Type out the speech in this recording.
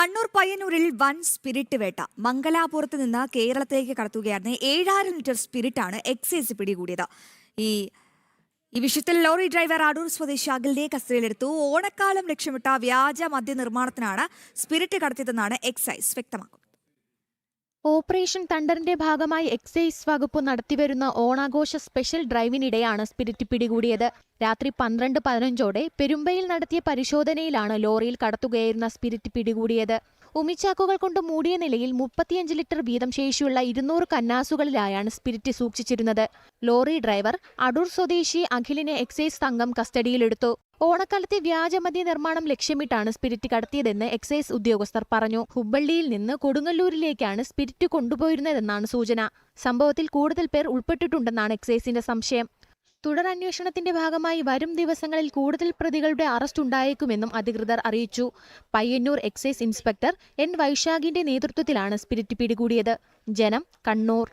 കണ്ണൂർ പയ്യന്നൂരിൽ വൻ സ്പിരിറ്റ് വേട്ട. മംഗലാപുരത്ത് നിന്ന് കേരളത്തിലേക്ക് കടത്തുകയായിരുന്ന 7000 ലിറ്റർ സ്പിരിറ്റാണ് എക്സൈസ് പിടികൂടിയത്. ഈ വിഷയത്തിൽ ലോറി ഡ്രൈവർ അടൂർ സ്വദേശി അഖിലിനെ കസ്റ്റഡിയിലെടുത്തു. ഓണക്കാലം ലക്ഷ്യമിട്ട വ്യാജ മദ്യ നിർമ്മാണത്തിനാണ് സ്പിരിറ്റ് കടത്തിയതെന്നാണ് എക്സൈസ് വ്യക്തമാക്കുന്നത്. ഓപ്പറേഷൻ തണ്ടറിന്റെ ഭാഗമായി എക്സൈസ് വകുപ്പ് നടത്തിവരുന്ന ഓണാഘോഷ സ്പെഷ്യൽ ഡ്രൈവിനിടെയാണ് സ്പിരിറ്റ് പിടികൂടിയത്. രാത്രി 12:15 പെരുമ്പയിൽ നടത്തിയ പരിശോധനയിലാണ് ലോറിയിൽ കടത്തുകയായിരുന്ന സ്പിരിറ്റ് പിടികൂടിയത്. ഉമിച്ചാക്കുകൾ കൊണ്ട് മൂടിയ നിലയിൽ 35 ലിറ്റർ വീതം ശേഷിയുള്ള 200 കന്നാസുകളിലായാണ് സ്പിരിറ്റ് സൂക്ഷിച്ചിരുന്നത്. ലോറി ഡ്രൈവർ അടൂർ സ്വദേശി അഖിലിനെ എക്സൈസ് സംഘം കസ്റ്റഡിയിലെടുത്തു. ഓണക്കാലത്തെ വ്യാജമദ്യ നിർമ്മാണം ലക്ഷ്യമിട്ടാണ് സ്പിരിറ്റ് കടത്തിയതെന്ന് എക്സൈസ് ഉദ്യോഗസ്ഥർ പറഞ്ഞു. ഹുബ്ബള്ളിയിൽ നിന്ന് കൊടുങ്ങല്ലൂരിലേക്കാണ് സ്പിരിറ്റ് കൊണ്ടുപോയിരുന്നതെന്നാണ് സൂചന. സംഭവത്തിൽ കൂടുതൽ പേർ ഉൾപ്പെട്ടിട്ടുണ്ടെന്നാണ് എക്സൈസിന്റെ സംശയം. തുടരന്വേഷണത്തിന്റെ ഭാഗമായി വരും ദിവസങ്ങളിൽ കൂടുതൽ പ്രതികളുടെ അറസ്റ്റ് ഉണ്ടായേക്കുമെന്നും അധികൃതർ അറിയിച്ചു. പയ്യന്നൂർ എക്സൈസ് ഇൻസ്പെക്ടർ എൻ വൈശാഖിന്റെ നേതൃത്വത്തിലാണ് സ്പിരിറ്റ് പിടികൂടിയത്. ജനം, കണ്ണൂർ.